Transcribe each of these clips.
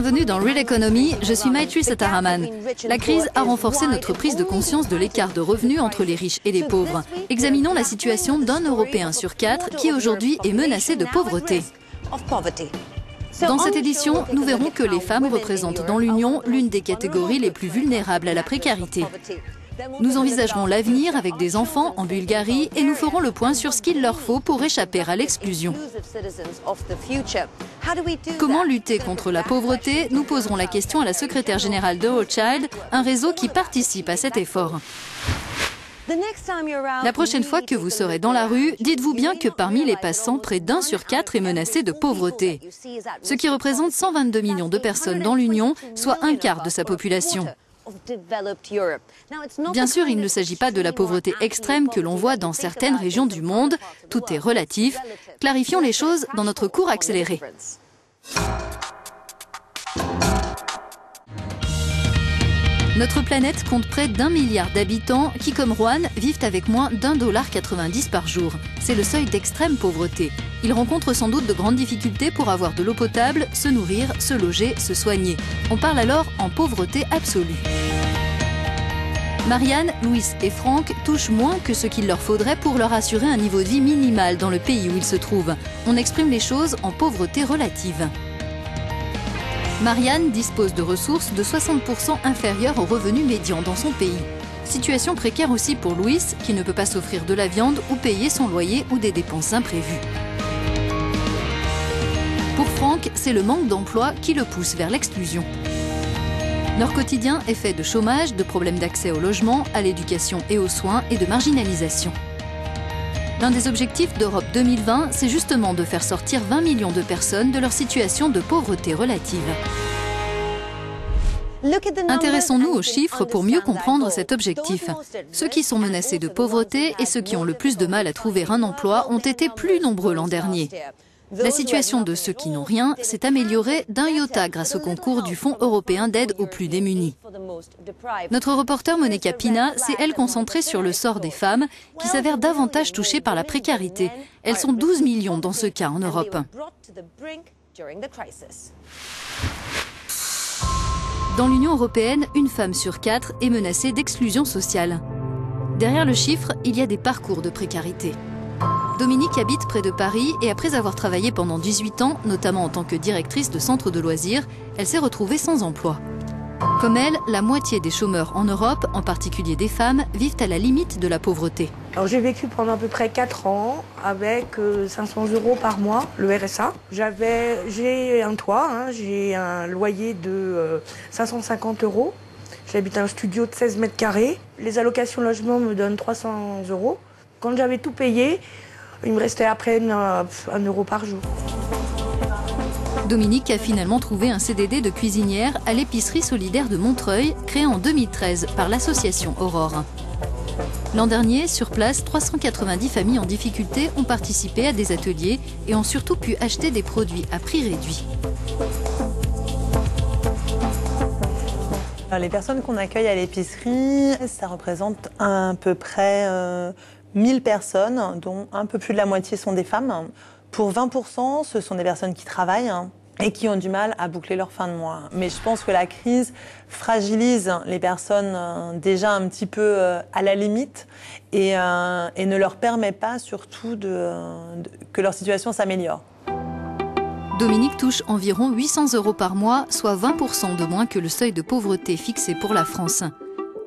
Bienvenue dans Real Economy, je suis Maitri Setharaman. La crise a renforcé notre prise de conscience de l'écart de revenus entre les riches et les pauvres. Examinons la situation d'un Européen sur 4 qui aujourd'hui est menacé de pauvreté. Dans cette édition, nous verrons que les femmes représentent dans l'Union l'une des catégories les plus vulnérables à la précarité. Nous envisagerons l'avenir avec des enfants en Bulgarie et nous ferons le point sur ce qu'il leur faut pour échapper à l'exclusion. Comment lutter contre la pauvreté? Nous poserons la question à la secrétaire générale de Rothschild, un réseau qui participe à cet effort. La prochaine fois que vous serez dans la rue, dites-vous bien que parmi les passants, près d'1 sur 4 est menacé de pauvreté, ce qui représente 122 millions de personnes dans l'Union, soit un quart de sa population. Bien sûr, il ne s'agit pas de la pauvreté extrême que l'on voit dans certaines régions du monde. Tout est relatif. Clarifions les choses dans notre cours accéléré. Notre planète compte près d'1 milliard d'habitants qui, comme Juan, vivent avec moins d'1,90 $ par jour. C'est le seuil d'extrême pauvreté. Ils rencontrent sans doute de grandes difficultés pour avoir de l'eau potable, se nourrir, se loger, se soigner. On parle alors en pauvreté absolue. Marianne, Louis et Franck touchent moins que ce qu'il leur faudrait pour leur assurer un niveau de vie minimal dans le pays où ils se trouvent. On exprime les choses en pauvreté relative. Marianne dispose de ressources de 60% inférieures au revenu médian dans son pays. Situation précaire aussi pour Louis, qui ne peut pas s'offrir de la viande ou payer son loyer ou des dépenses imprévues. Pour Franck, c'est le manque d'emploi qui le pousse vers l'exclusion. Leur quotidien est fait de chômage, de problèmes d'accès au logement, à l'éducation et aux soins et de marginalisation. L'un des objectifs d'Europe 2020, c'est justement de faire sortir 20 millions de personnes de leur situation de pauvreté relative. Intéressons-nous aux chiffres pour mieux comprendre cet objectif. Ceux qui sont menacés de pauvreté et ceux qui ont le plus de mal à trouver un emploi ont été plus nombreux l'an dernier. La situation de ceux qui n'ont rien s'est améliorée d'un iota grâce au concours du Fonds européen d'aide aux plus démunis. Notre reporter Monica Pina s'est, elle, concentrée sur le sort des femmes qui s'avèrent davantage touchées par la précarité. Elles sont 12 millions dans ce cas en Europe. Dans l'Union européenne, une femme sur 4 est menacée d'exclusion sociale. Derrière le chiffre, il y a des parcours de précarité. Dominique habite près de Paris et après avoir travaillé pendant 18 ans, notamment en tant que directrice de centre de loisirs, elle s'est retrouvée sans emploi. Comme elle, la moitié des chômeurs en Europe, en particulier des femmes, vivent à la limite de la pauvreté. Alors j'ai vécu pendant à peu près 4 ans avec 500 € par mois, le RSA. J'ai un toit, j'ai un loyer de 550 €. J'habite un studio de 16 mètres carrés. Les allocations logement me donnent 300 €. Quand j'avais tout payé, il me restait à peine 1 € par jour. Dominique a finalement trouvé un CDD de cuisinière à l'épicerie solidaire de Montreuil, créée en 2013 par l'association Aurore. L'an dernier, sur place, 390 familles en difficulté ont participé à des ateliers et ont surtout pu acheter des produits à prix réduit. Les personnes qu'on accueille à l'épicerie, ça représente à peu près 1000 personnes, dont un peu plus de la moitié sont des femmes. Pour 20%, ce sont des personnes qui travaillent et qui ont du mal à boucler leur fin de mois. Mais je pense que la crise fragilise les personnes déjà un petit peu à la limite et ne leur permet pas surtout que leur situation s'améliore. Dominique touche environ 800 € par mois, soit 20% de moins que le seuil de pauvreté fixé pour la France.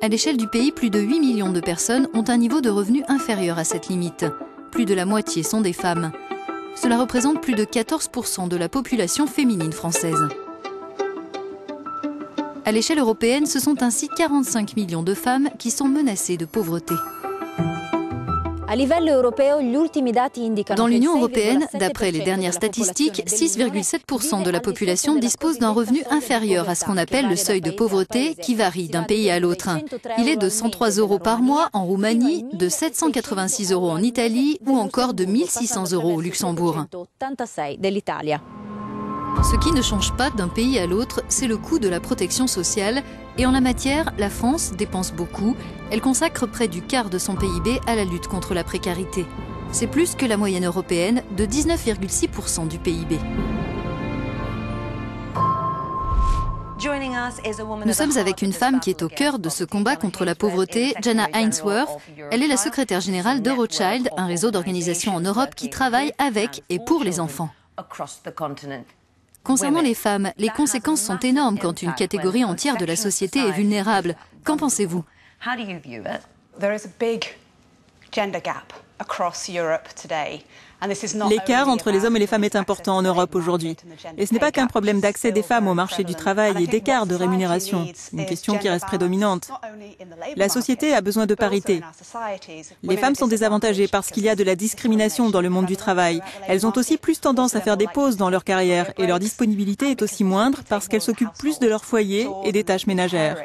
À l'échelle du pays, plus de 8 millions de personnes ont un niveau de revenu inférieur à cette limite. Plus de la moitié sont des femmes. Cela représente plus de 14% de la population féminine française. À l'échelle européenne, ce sont ainsi 45 millions de femmes qui sont menacées de pauvreté. Dans l'Union européenne, d'après les dernières statistiques, 6,7% de la population dispose d'un revenu inférieur à ce qu'on appelle le seuil de pauvreté, qui varie d'un pays à l'autre. Il est de 103 € par mois en Roumanie, de 786 € en Italie ou encore de 1600 € au Luxembourg. Ce qui ne change pas d'un pays à l'autre, c'est le coût de la protection sociale. Et en la matière, la France dépense beaucoup. Elle consacre près du quart de son PIB à la lutte contre la précarité. C'est plus que la moyenne européenne de 19,6% du PIB. Nous sommes avec une femme qui est au cœur de ce combat contre la pauvreté, Jana Ainsworth. Elle est la secrétaire générale d'Eurochild, un réseau d'organisations en Europe qui travaille avec et pour les enfants. Concernant les femmes, les conséquences sont énormes quand une catégorie entière de la société est vulnérable. Qu'en pensez-vous ? L'écart entre les hommes et les femmes est important en Europe aujourd'hui. Et ce n'est pas qu'un problème d'accès des femmes au marché du travail et d'écart de rémunération, une question qui reste prédominante. La société a besoin de parité. Les femmes sont désavantagées parce qu'il y a de la discrimination dans le monde du travail. Elles ont aussi plus tendance à faire des pauses dans leur carrière et leur disponibilité est aussi moindre parce qu'elles s'occupent plus de leur foyer et des tâches ménagères.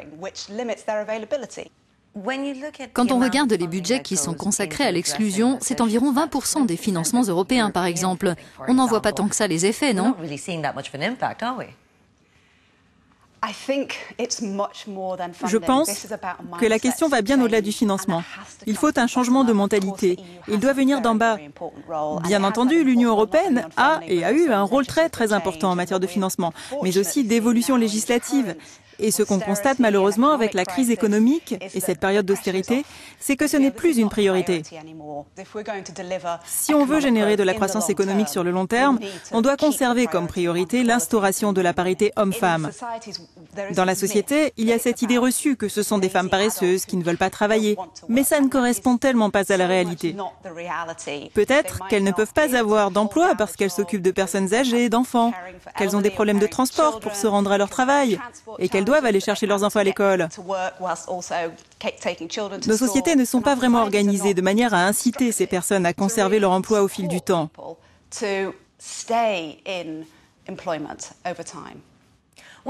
Quand on regarde les budgets qui sont consacrés à l'exclusion, c'est environ 20% des financements européens, par exemple. On n'en voit pas tant que ça les effets, non ? Je pense que la question va bien au-delà du financement. Il faut un changement de mentalité. Il doit venir d'en bas. Bien entendu, l'Union européenne a eu un rôle très important en matière de financement, mais aussi d'évolution législative. Et ce qu'on constate malheureusement avec la crise économique et cette période d'austérité, c'est que ce n'est plus une priorité. Si on veut générer de la croissance économique sur le long terme, on doit conserver comme priorité l'instauration de la parité homme-femme. Dans la société, il y a cette idée reçue que ce sont des femmes paresseuses qui ne veulent pas travailler, mais ça ne correspond tellement pas à la réalité. Peut-être qu'elles ne peuvent pas avoir d'emploi parce qu'elles s'occupent de personnes âgées, d'enfants, qu'elles ont des problèmes de transport pour se rendre à leur travail et qu'elles doivent aller chercher leurs enfants à l'école. Nos sociétés ne sont pas vraiment organisées de manière à inciter ces personnes à conserver leur emploi au fil du temps.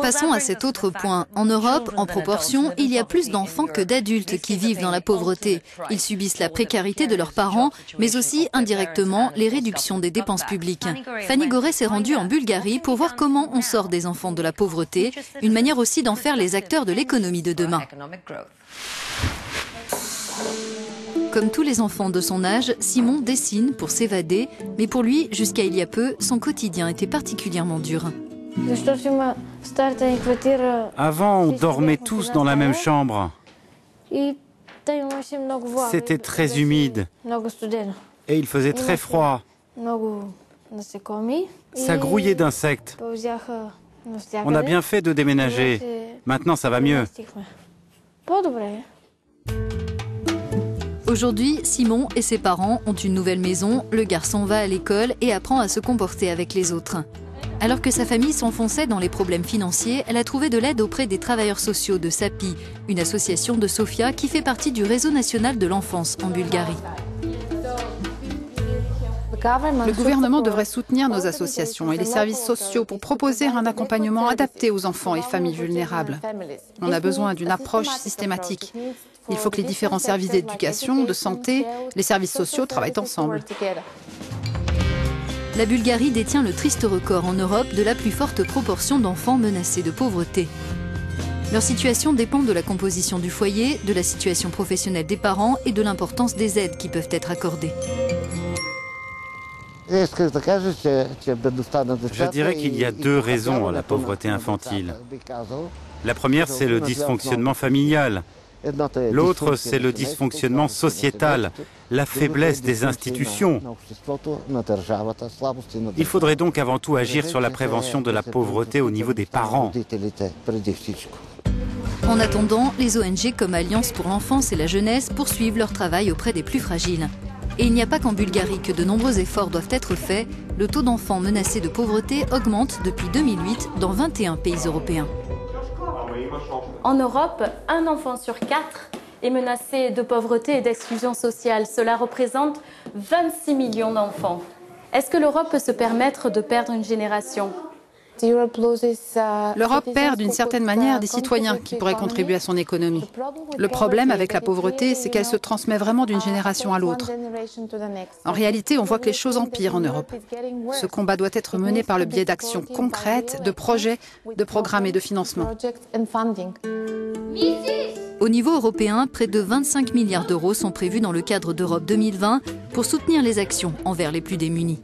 Passons à cet autre point. En Europe, en proportion, il y a plus d'enfants que d'adultes qui vivent dans la pauvreté. Ils subissent la précarité de leurs parents, mais aussi, indirectement, les réductions des dépenses publiques. Fanny Goré s'est rendue en Bulgarie pour voir comment on sort des enfants de la pauvreté, une manière aussi d'en faire les acteurs de l'économie de demain. Comme tous les enfants de son âge, Simon dessine pour s'évader, mais pour lui, jusqu'à il y a peu, son quotidien était particulièrement dur. Avant, on dormait tous dans la même chambre. C'était très humide et il faisait très froid. Ça grouillait d'insectes. On a bien fait de déménager. Maintenant, ça va mieux. Aujourd'hui, Simon et ses parents ont une nouvelle maison, le garçon va à l'école et apprend à se comporter avec les autres. Alors que sa famille s'enfonçait dans les problèmes financiers, elle a trouvé de l'aide auprès des travailleurs sociaux de SAPI, une association de Sofia qui fait partie du réseau national de l'enfance en Bulgarie. Le gouvernement devrait soutenir nos associations et les services sociaux pour proposer un accompagnement adapté aux enfants et familles vulnérables. On a besoin d'une approche systématique. Il faut que les différents services d'éducation, de santé, les services sociaux travaillent ensemble. La Bulgarie détient le triste record en Europe de la plus forte proportion d'enfants menacés de pauvreté. Leur situation dépend de la composition du foyer, de la situation professionnelle des parents et de l'importance des aides qui peuvent être accordées. Je dirais qu'il y a deux raisons à la pauvreté infantile. La première, c'est le dysfonctionnement familial. L'autre, c'est le dysfonctionnement sociétal, la faiblesse des institutions. Il faudrait donc avant tout agir sur la prévention de la pauvreté au niveau des parents. En attendant, les ONG comme Alliance pour l'enfance et la jeunesse poursuivent leur travail auprès des plus fragiles. Et il n'y a pas qu'en Bulgarie que de nombreux efforts doivent être faits. Le taux d'enfants menacés de pauvreté augmente depuis 2008 dans 21 pays européens. En Europe, un enfant sur 4 est menacé de pauvreté et d'exclusion sociale. Cela représente 26 millions d'enfants. Est-ce que l'Europe peut se permettre de perdre une génération ? L'Europe perd d'une certaine manière des citoyens qui pourraient contribuer à son économie. Le problème avec la pauvreté, c'est qu'elle se transmet vraiment d'une génération à l'autre. En réalité, on voit que les choses empirent en Europe. Ce combat doit être mené par le biais d'actions concrètes, de projets, de programmes et de financements. Au niveau européen, près de 25 milliards d'euros sont prévus dans le cadre d'Europe 2020 pour soutenir les actions envers les plus démunis.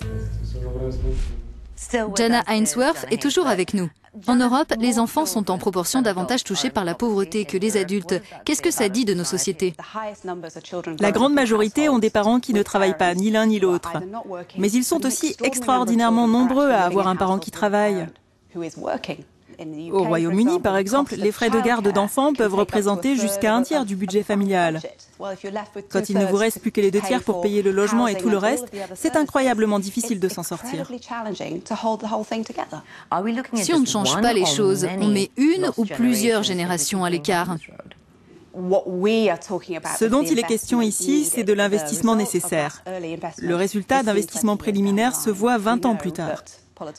Jana Ainsworth est toujours avec nous. En Europe, les enfants sont en proportion davantage touchés par la pauvreté que les adultes. Qu'est-ce que ça dit de nos sociétés? La grande majorité ont des parents qui ne travaillent pas, ni l'un ni l'autre. Mais ils sont aussi extraordinairement nombreux à avoir un parent qui travaille. Au Royaume-Uni, par exemple, les frais de garde d'enfants peuvent représenter jusqu'à un tiers du budget familial. Quand il ne vous reste plus que les 2 tiers pour payer le logement et tout le reste, c'est incroyablement difficile de s'en sortir. Si on ne change pas les choses, on met une ou plusieurs générations à l'écart. Ce dont il est question ici, c'est de l'investissement nécessaire. Le résultat d'investissement préliminaire se voit 20 ans plus tard.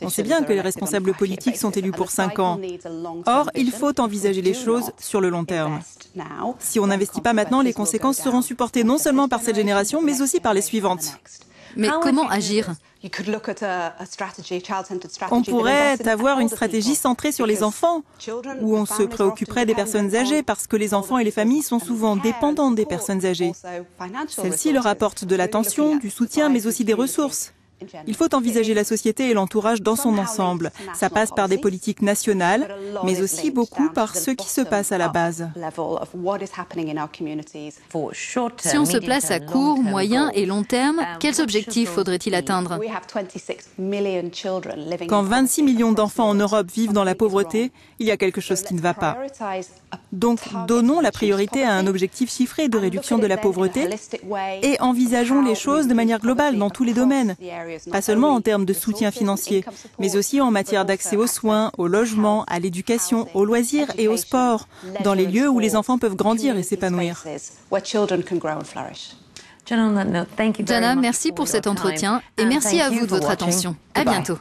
On sait bien que les responsables politiques sont élus pour 5 ans. Or, il faut envisager les choses sur le long terme. Si on n'investit pas maintenant, les conséquences seront supportées non seulement par cette génération, mais aussi par les suivantes. Mais comment agir? On pourrait avoir une stratégie centrée sur les enfants, où on se préoccuperait des personnes âgées, parce que les enfants et les familles sont souvent dépendants des personnes âgées. Celles-ci leur apportent de l'attention, du soutien, mais aussi des ressources. Il faut envisager la société et l'entourage dans son ensemble. Ça passe par des politiques nationales, mais aussi beaucoup par ce qui se passe à la base. Si on se place à court, moyen et long terme, quels objectifs faudrait-il atteindre? Quand 26 millions d'enfants en Europe vivent dans la pauvreté, il y a quelque chose qui ne va pas. Donc, donnons la priorité à un objectif chiffré de réduction de la pauvreté et envisageons les choses de manière globale dans tous les domaines. Pas seulement en termes de soutien financier, mais aussi en matière d'accès aux soins, au logement, à l'éducation, aux loisirs et au sport, dans les lieux où les enfants peuvent grandir et s'épanouir. Jana, merci pour cet entretien et merci à vous de votre attention. À bientôt.